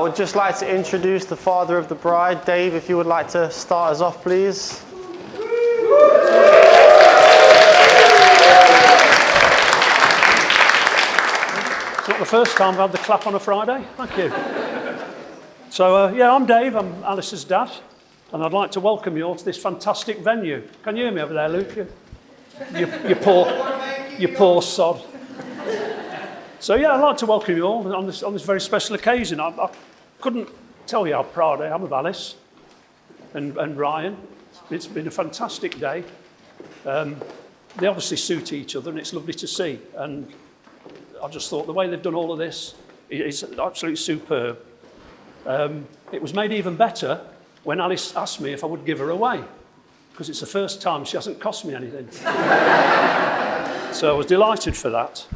would just like to introduce the father of the bride. Dave, if you would like to start us off, please. It's not the first time I've had the clap on a Friday. Thank you. So, I'm Dave. I'm Alice's dad. And I'd like to welcome you all to this fantastic venue. Can you hear me over there, Luke? You poor sod. So, I'd like to welcome you all on this very special occasion. I couldn't tell you how proud I am of Alice and Ryan. It's been a fantastic day. They obviously suit each other, and it's lovely to see. And I just thought the way they've done all of this is absolutely superb. It was made even better when Alice asked me if I would give her away, because it's the first time she hasn't cost me anything. So I was delighted for that.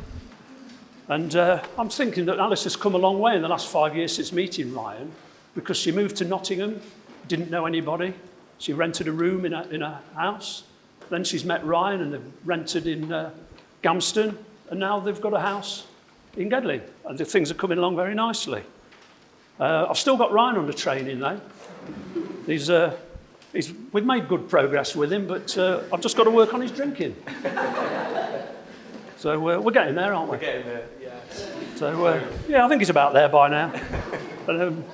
And I'm thinking that Alice has come a long way in the last 5 years since meeting Ryan, because she moved to Nottingham, didn't know anybody. She rented a room in a house. Then she's met Ryan and they've rented in Gamston, and now they've got a house in Gedling, and the things are coming along very nicely. I've still got Ryan under training though. We've made good progress with him, but I've just got to work on his drinking. So we're getting there, aren't we? We're getting there, yeah. So I think he's about there by now. And,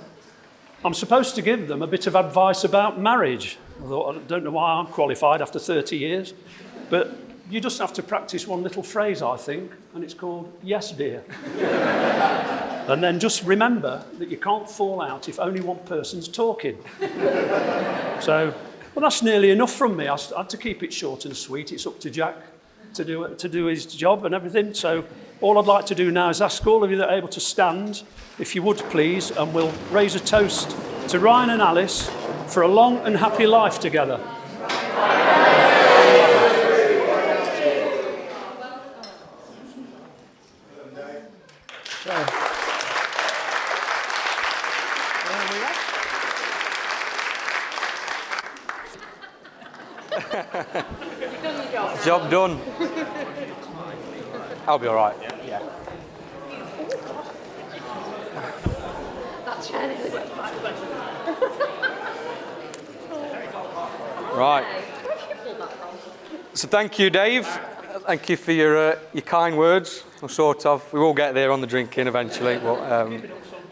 I'm supposed to give them a bit of advice about marriage. I don't know why I'm qualified after 30 years, but you just have to practice one little phrase, I think, and it's called, yes, dear. And then just remember that you can't fall out if only one person's talking. So, well, that's nearly enough from me. I had to keep it short and sweet. It's up to Jack to do his job and everything. So all I'd like to do now is ask all of you that are able to stand, if you would please, and we'll raise a toast to Ryan and Alice for a long and happy life together. Job done. I'll be all right. Yeah. That's really good. Right. So thank you, Dave. Thank you for your kind words. Well, sort of. We will get there on the drinking eventually, but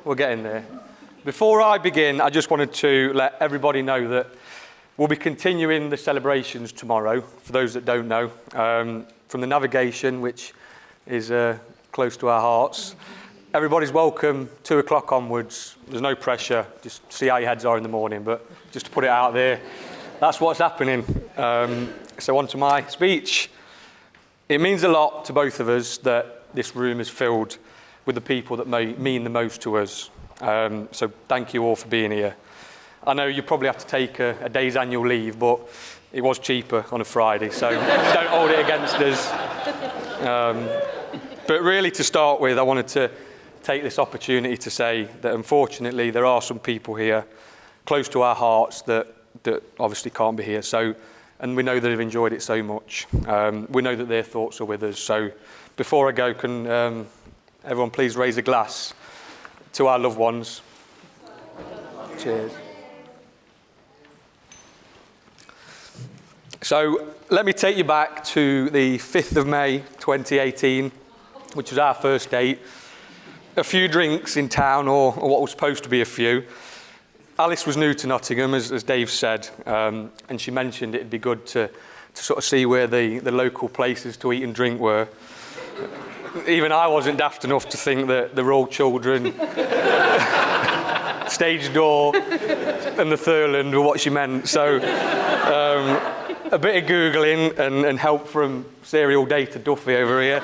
we'll get in there. Before I begin, I just wanted to let everybody know that we'll be continuing the celebrations tomorrow, for those that don't know, from the navigation, which is close to our hearts. Everybody's welcome, 2 o'clock onwards. There's no pressure, just see how your heads are in the morning, but just to put it out there, that's what's happening. So on to my speech. It means a lot to both of us that this room is filled with the people that mean the most to us. So thank you all for being here. I know you probably have to take a day's annual leave, but it was cheaper on a Friday, so don't hold it against us. But really, to start with, I wanted to take this opportunity to say that unfortunately there are some people here close to our hearts that obviously can't be here. So, and we know that they've enjoyed it so much. We know that their thoughts are with us. So before I go, can everyone please raise a glass to our loved ones? Cheers. So let me take you back to the 5th of May 2018, which was our first date. A few drinks in town, or what was supposed to be a few. Alice was new to Nottingham, as Dave said, and she mentioned it'd be good to sort of see where the local places to eat and drink were. Even I wasn't daft enough to think that the Royal Children, Stage Door, and the Thurland were what she meant. So a bit of Googling and help from serial data Duffy over here.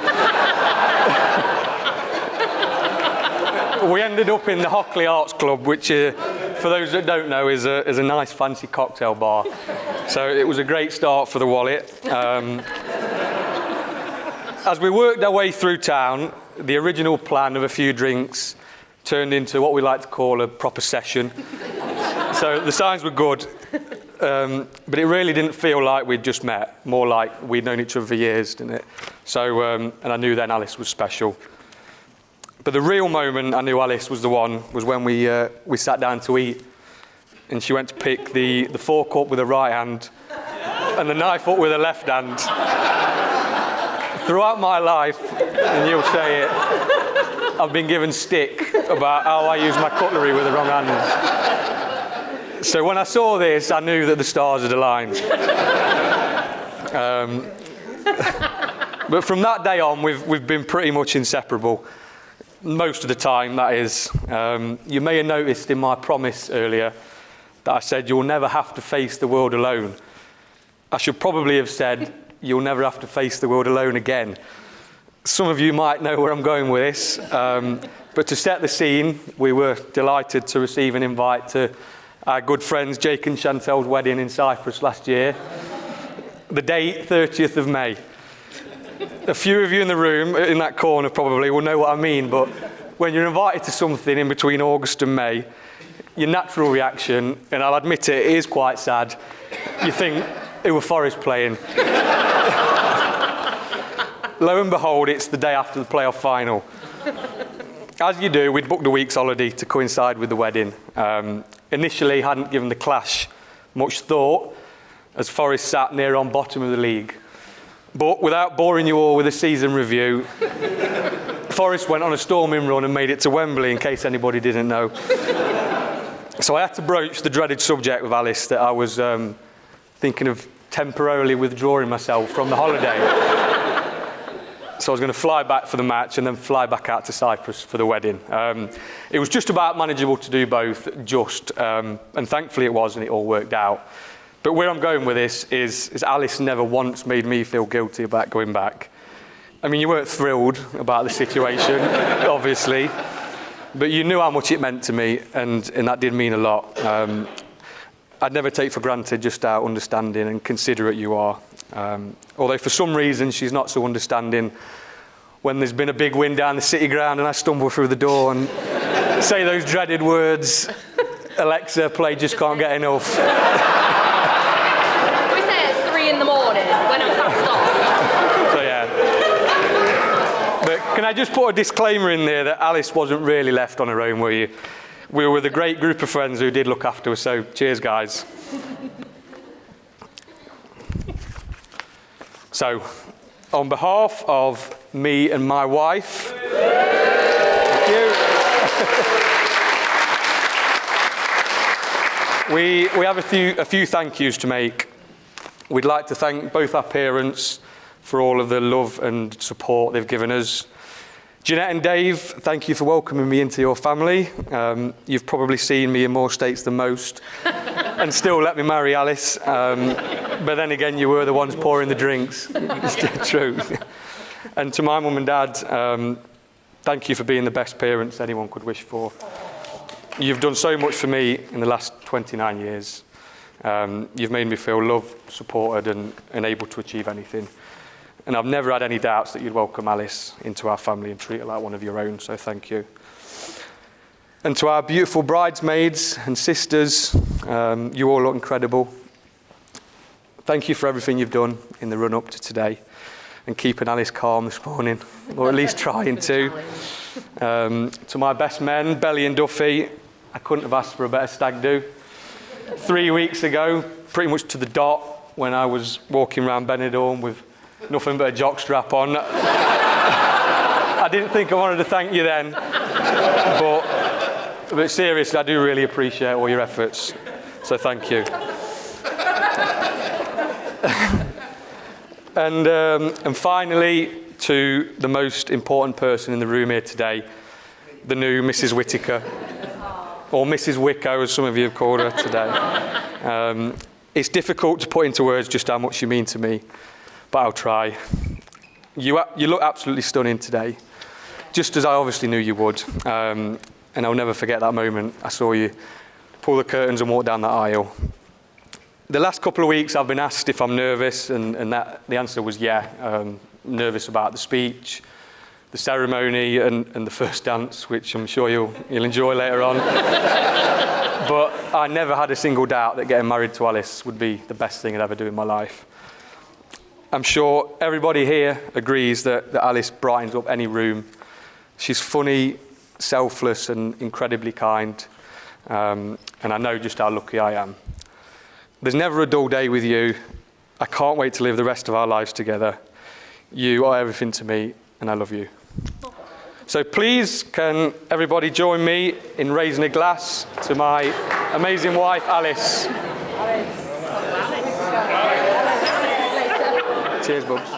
We ended up in the Hockley Arts Club, which, for those that don't know, is a nice fancy cocktail bar. So it was a great start for the wallet. As we worked our way through town, the original plan of a few drinks turned into what we like to call a proper session. So the signs were good, but it really didn't feel like we'd just met, more like we'd known each other for years, didn't it? So, and I knew then Alice was special. But the real moment I knew Alice was the one was when we sat down to eat, and she went to pick the fork up with her right hand and the knife up with her left hand. Throughout my life, and you'll say it, I've been given stick about how I use my cutlery with the wrong hand. So when I saw this, I knew that the stars had aligned. But from that day on, we've been pretty much inseparable. Most of the time, that is. You may have noticed in my promise earlier that I said you'll never have to face the world alone. I should probably have said you'll never have to face the world alone again. Some of you might know where I'm going with this, but to set the scene, we were delighted to receive an invite to our good friends Jake and Chantel's wedding in Cyprus last year. The date, 30th of May. A few of you in the room, in that corner probably, will know what I mean, but when you're invited to something in between August and May, your natural reaction, and I'll admit it is quite sad, you think, who were Forest playing? Lo and behold, it's the day after the playoff final. As you do, we'd booked a week's holiday to coincide with the wedding. Initially, hadn't given the clash much thought, as Forest sat near on bottom of the league. But without boring you all with a season review, Forest went on a storming run and made it to Wembley, in case anybody didn't know. So I had to broach the dreaded subject with Alice that I was thinking of temporarily withdrawing myself from the holiday. So I was going to fly back for the match and then fly back out to Cyprus for the wedding. It was just about manageable to do both, and thankfully it was, and it all worked out. But where I'm going with this is Alice never once made me feel guilty about going back. I mean, you weren't thrilled about the situation, obviously, but you knew how much it meant to me, and that did mean a lot. I'd never take for granted just how understanding and considerate you are. Although for some reason she's not so understanding when there's been a big win down the city ground and I stumble through the door and say those dreaded words, Alexa, play Just Can't Get Enough. We say at 3 in the morning when I'm fast off. So yeah. But can I just put a disclaimer in there that Alice wasn't really left on her own, were you? We were with a great group of friends who did look after us, so cheers, guys. So, on behalf of me and my wife, thank you. We have a few thank yous to make. We'd like to thank both our parents for all of the love and support they've given us. Jeanette and Dave, thank you for welcoming me into your family. You've probably seen me in more states than most and still let me marry Alice. But then again, you were the ones pouring the drinks. It's true. And to my mum and dad, thank you for being the best parents anyone could wish for. You've done so much for me in the last 29 years. You've made me feel loved, supported and able to achieve anything. And I've never had any doubts that you'd welcome Alice into our family and treat her like one of your own, so thank you. And to our beautiful bridesmaids and sisters, you all look incredible. Thank you for everything you've done in the run-up to today and keeping Alice calm this morning, or at least trying to. To my best men, Belly and Duffy, I couldn't have asked for a better stag do. 3 weeks ago, pretty much to the dot, when I was walking around Benidorm with nothing but a jockstrap on. I didn't think I wanted to thank you then, but seriously, I do really appreciate all your efforts, so thank you. And finally, to the most important person in the room here today, the new Mrs. Whittaker, or Mrs. Wicko, as some of you have called her today. It's difficult to put into words just how much you mean to me, but I'll try. You look absolutely stunning today, just as I obviously knew you would. And I'll never forget that moment I saw you pull the curtains and walk down that aisle. The last couple of weeks I've been asked if I'm nervous, and the answer was yeah. Nervous about the speech, the ceremony, and the first dance, which I'm sure you'll enjoy later on. But I never had a single doubt that getting married to Alice would be the best thing I'd ever do in my life. I'm sure everybody here agrees that Alice brightens up any room, She's funny, selfless, and incredibly kind. And I know just how lucky I am. There's never a dull day with you. I can't wait to live the rest of our lives together. You are everything to me, and I love you. So please, can everybody join me in raising a glass to my amazing wife, Alice. Cheers, Bubs.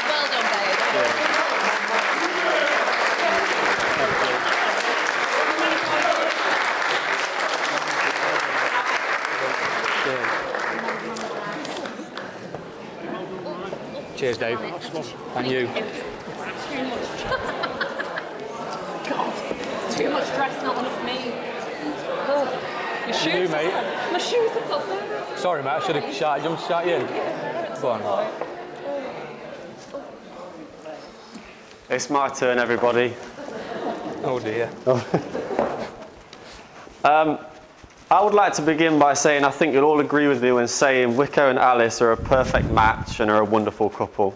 Well done, babe. Cheers, Dave. And you. Too much dress, not enough me. Oh, your shoes. You, mate. My shoes are covered. Sorry, mate, I should have shot you. Shot you. Go on. It's my turn, everybody. Oh, dear. I would like to begin by saying I think you'll all agree with me when saying Wico and Alice are a perfect match and are a wonderful couple.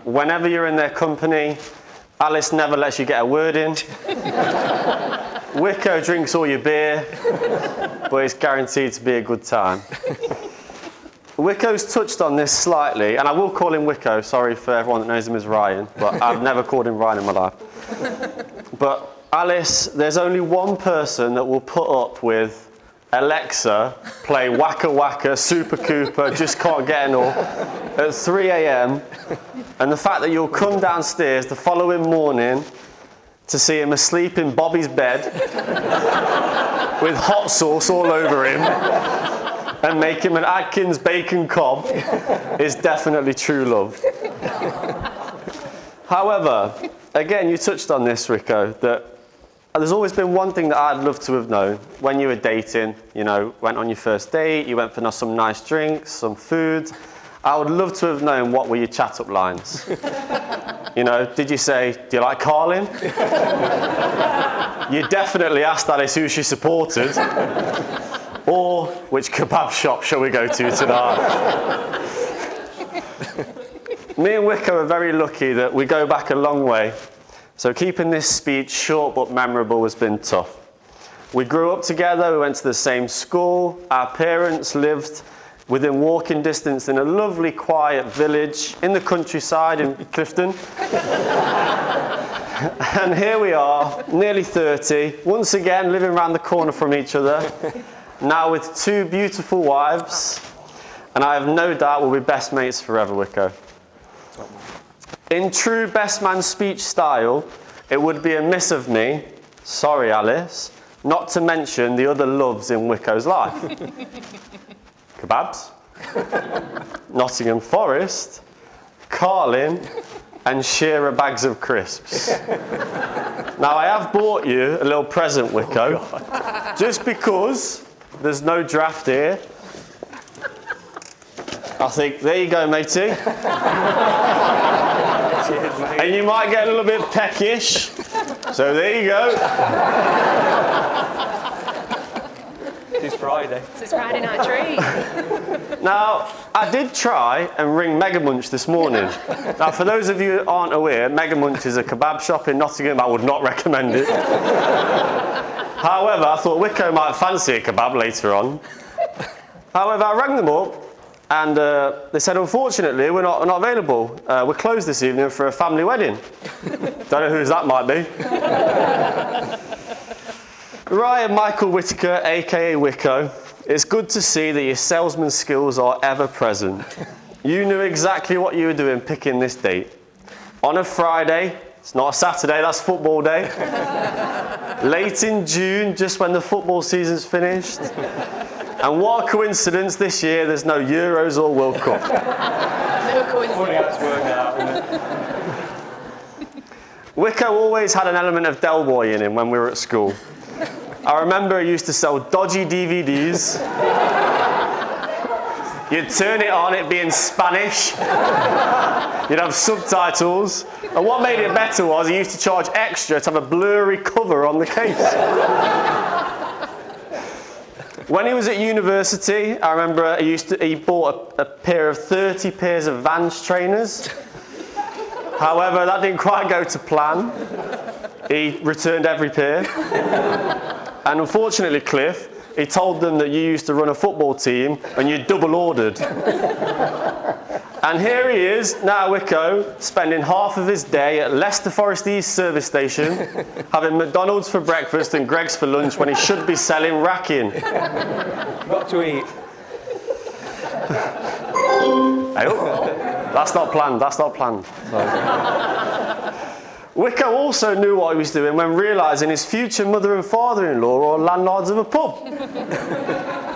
Whenever you're in their company, Alice never lets you get a word in. Wico drinks all your beer, but it's guaranteed to be a good time. Wico's touched on this slightly, and I will call him Wico, sorry for everyone that knows him as Ryan, but I've never called him Ryan in my life. But Alice, there's only one person that will put up with Alexa play Waka Waka, Super Cooper, Just Can't Get Enough at 3 a.m. and the fact that you'll come downstairs the following morning to see him asleep in Bobby's bed with hot sauce all over him and make him an Atkins bacon cob is definitely true love. However, again, you touched on this, Rico, that there's always been one thing that I'd love to have known when you were dating, you know, went on your first date, you went for some nice drinks, some food. I would love to have known what were your chat-up lines. You know, did you say, do you like Carlin? You definitely asked Alice who she supported. Or which kebab shop shall we go to tonight? Me and Wico are very lucky that we go back a long way. So keeping this speech short but memorable has been tough. We grew up together, we went to the same school, our parents lived within walking distance in a lovely quiet village in the countryside in Clifton. And here we are, nearly 30, once again living around the corner from each other, now with 2 beautiful wives, and I have no doubt we'll be best mates forever, Wico. In true best man speech style, it would be amiss of me, sorry Alice, not to mention the other loves in Wico's life. Kebabs, Nottingham Forest, Carlin, and Shearer bags of crisps. Now I have bought you a little present, Wico, just because there's no draft here. I think, there you go, matey. Cheers, mate. And you might get a little bit peckish. So there you go. It's Friday. It's Friday night treat. Now, I did try and ring Mega Munch this morning. Now, for those of you who aren't aware, Mega Munch is a kebab shop in Nottingham. I would not recommend it. However, I thought Wico might fancy a kebab later on. However, I rang them up and they said, unfortunately, we're not available. We're closed this evening for a family wedding. Don't know whose that might be. Ryan Michael Whittaker, aka Wico, it's good to see that your salesman skills are ever present. You knew exactly what you were doing picking this date. On a Friday, it's not a Saturday, that's football day. Late in June, just when the football season's finished. And what a coincidence this year, there's no Euros or World Cup. No coincidence. Wico always had an element of Del Boy in him when we were at school. I remember he used to sell dodgy DVDs. You'd turn it on, it'd be in Spanish. You'd have subtitles. And what made it better was he used to charge extra to have a blurry cover on the case. When he was at university, I remember he bought a pair of 30 pairs of Vans trainers. However, that didn't quite go to plan. He returned every pair. And unfortunately, Cliff, he told them that you used to run a football team and you double ordered. And here he is, now Wicko, spending half of his day at Leicester Forest East service station, having McDonald's for breakfast and Greggs for lunch when he should be selling racking. Got to eat. That's not planned, that's not planned. Wicko also knew what he was doing when realising his future mother and father-in-law are landlords of a pub.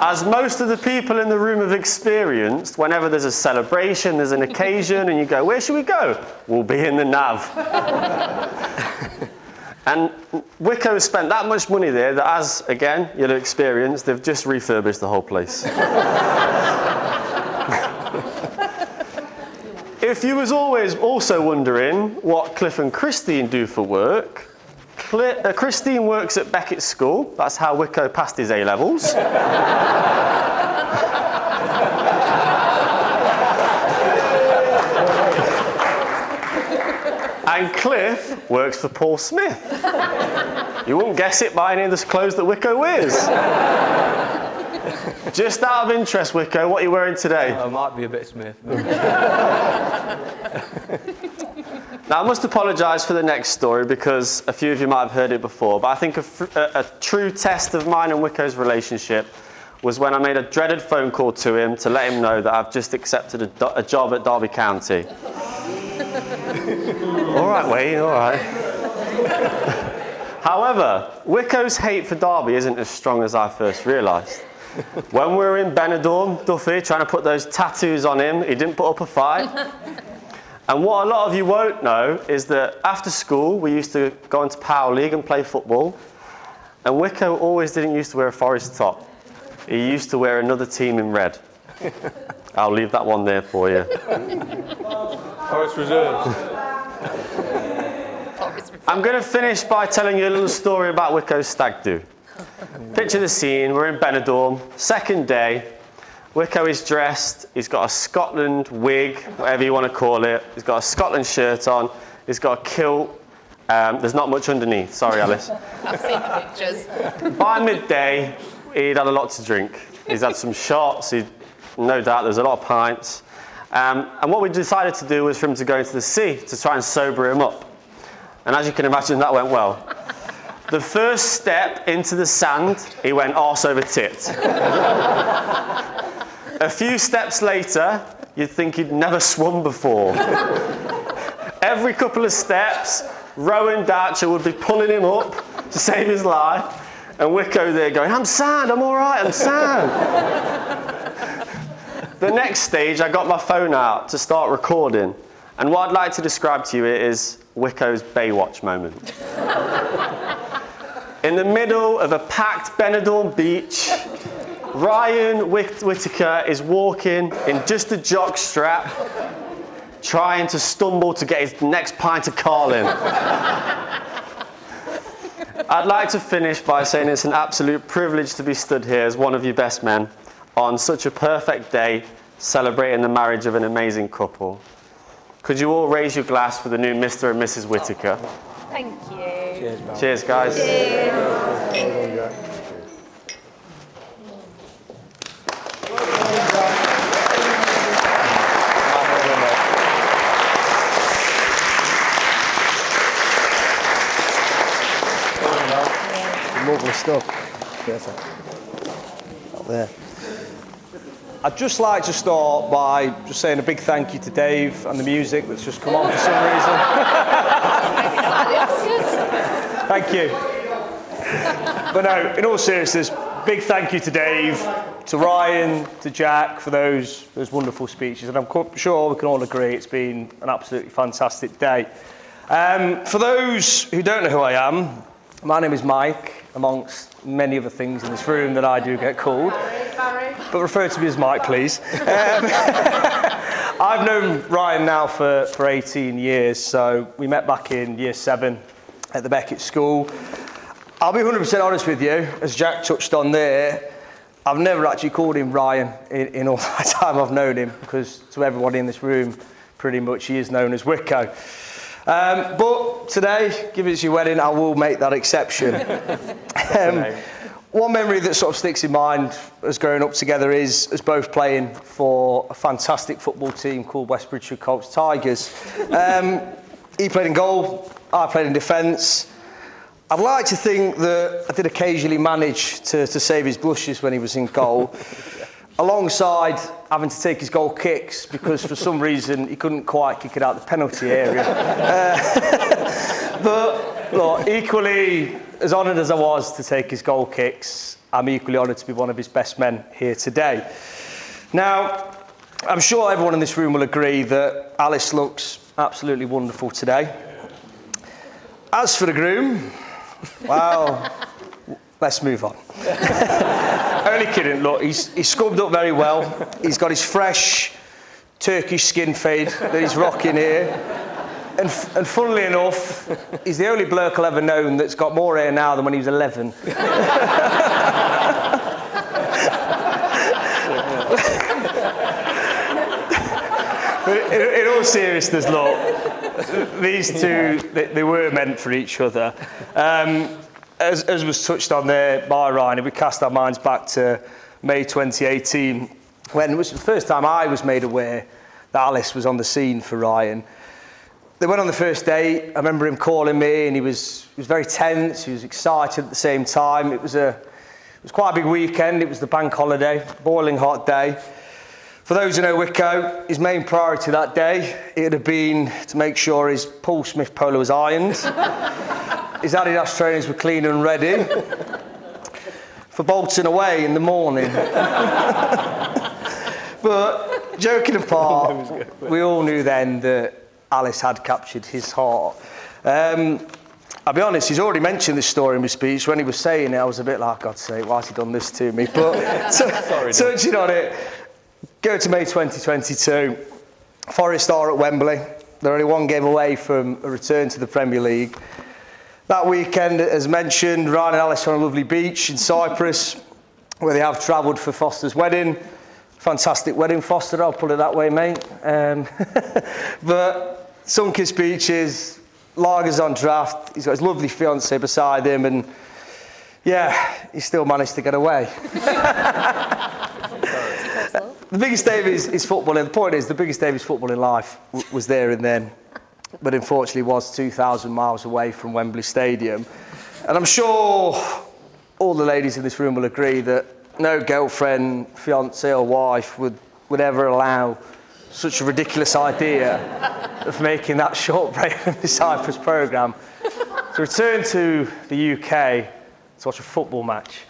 As most of the people in the room have experienced, whenever there's a celebration, there's an occasion, and you go, where should we go? We'll be in the Nav. And Wicko has spent that much money there that, as, again, you'll have experienced, they've just refurbished the whole place. If you was always also wondering what Cliff and Christine do for work, Christine works at Beckett School. That's how Wicko passed his A-levels. And Cliff works for Paul Smith. You wouldn't guess it by any of the clothes that Wicko wears. Just out of interest, Wicko, what are you wearing today? I might be a bit Smith. Now, I must apologise for the next story because a few of you might have heard it before, but I think a true test of mine and Wicko's relationship was when I made a dreaded phone call to him to let him know that I've just accepted a job at Derby County. All right, Wayne, all right. However, Wicko's hate for Derby isn't as strong as I first realised. When we were in Benidorm, Duffy, trying to put those tattoos on him, he didn't put up a fight. And what a lot of you won't know is that after school, we used to go into Power League and play football. And Wicko always didn't used to wear a Forest top. He used to wear another team in red. I'll leave that one there for you. Forest Reserve. I'm going to finish by telling you a little story about Wicko's stag do. Picture the scene, we're in Benidorm, second day. Wicko is dressed, he's got a Scotland wig, whatever you want to call it. He's got a Scotland shirt on, he's got a kilt. There's not much underneath, sorry Alice. I've seen the pictures. By midday, he'd had a lot to drink. He's had some shots, no doubt there's a lot of pints. And what we decided to do was for him to go into the sea to try and sober him up. And as you can imagine, that went well. The first step into the sand, he went arse over tit. A few steps later, you'd think he'd never swum before. Every couple of steps, Rowan Darcher would be pulling him up to save his life, and Wicko there going, I'm sand, I'm all right, I'm sand. The next stage, I got my phone out to start recording, and what I'd like to describe to you is Wicko's Baywatch moment. In the middle of a packed Benidorm beach, Ryan Whittaker is walking in just a jock strap, trying to stumble to get his next pint of Carlin. I'd like to finish by saying it's an absolute privilege to be stood here as one of your best men on such a perfect day, celebrating the marriage of an amazing couple. Could you all raise your glass for the new Mr. and Mrs. Whittaker? Thank you. Cheers, man. Cheers, guys. Lovely stuff. Perfect. Up there. I'd just like to start by just saying a big thank you to Dave and the music that's just come on for some reason. Thank you. But no, in all seriousness, big thank you to Dave, to Ryan, to Jack for those wonderful speeches, and I'm sure we can all agree it's been an absolutely fantastic day. For those who don't know who I am, my name is Mike, amongst many other things in this room that I do get called. But refer to me as Mike, please. I've known Ryan now for 18 years, so we met back in year 7 at the Beckett School. I'll be 100% honest with you, as Jack touched on there, I've never actually called him Ryan in all that time I've known him, because to everybody in this room, pretty much he is known as Wicko. But today, given it's your wedding, I will make that exception. One memory that sort of sticks in mind as growing up together is as both playing for a fantastic football team called West Bridgford Colts Tigers. He played in goal, I played in defence. I'd like to think that I did occasionally manage to save his blushes when he was in goal, alongside having to take his goal kicks because for some reason he couldn't quite kick it out the penalty area. But look, equally as honoured as I was to take his goal kicks, I'm equally honoured to be one of his best men here today. Now, I'm sure everyone in this room will agree that Alice looks absolutely wonderful today. As for the groom, well, let's move on. Only kidding, look, he's scrubbed up very well. He's got his fresh Turkish skin fade that he's rocking here. And funnily enough, he's the only bloke I've ever known that's got more hair now than when he was 11. But in all seriousness, look, these two, they were meant for each other. As was touched on there by Ryan, if we cast our minds back to May 2018, when it was the first time I was made aware that Alice was on the scene for Ryan. They went on the first date. I remember him calling me, and he was very tense. He was excited at the same time. It was quite a big weekend. It was the bank holiday, boiling hot day. For those who know Wicko, his main priority that day, it had been to make sure his Paul Smith polo was ironed, his Adidas trainers were clean and ready for bolting away in the morning. But joking apart, we all knew then that Alice had captured his heart. I'll be honest, he's already mentioned this story in his speech. When he was saying it, I was a bit like, God's sake, why has he done this to me? But touching on it, go to May 2022. Forest are at Wembley. They're only one game away from a return to the Premier League. That weekend, as mentioned, Ryan and Alice are on a lovely beach in Cyprus, where they have travelled for Foster's wedding. Fantastic wedding, Foster, I'll put it that way, mate. But sun-kissed beaches, lagers on draft. He's got his lovely fiancée beside him, and yeah, he still managed to get away. The biggest day of his footballing, the point is, the biggest day of his footballing life was there and then, but unfortunately was 2,000 miles away from Wembley Stadium. And I'm sure all the ladies in this room will agree that no girlfriend, fiancée or wife would ever allow such a ridiculous idea of making that short break from the Cyprus programme to return to the UK to watch a football match.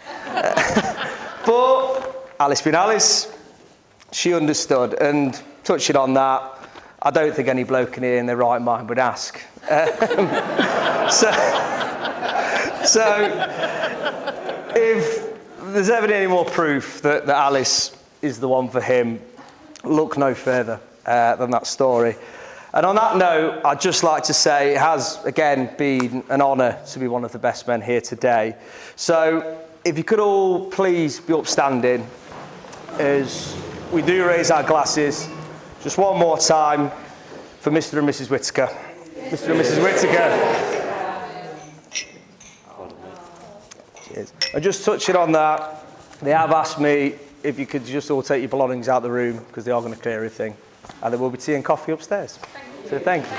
But Alice being Alice, she understood, and touching on that, I don't think any bloke in here in their right mind would ask. So if there's ever any more proof that Alice is the one for him, look no further than that story. And on that note, I'd just like to say it has, again, been an honour to be one of the best men here today. So if you could all please be upstanding as we do raise our glasses just one more time for Mr. and Mrs. Whittaker. Mr. and Mrs. Whittaker. Cheers. And just touching on that, they have asked me if you could just all take your belongings out the room because they are going to clear everything. And there will be tea and coffee upstairs. So thank you.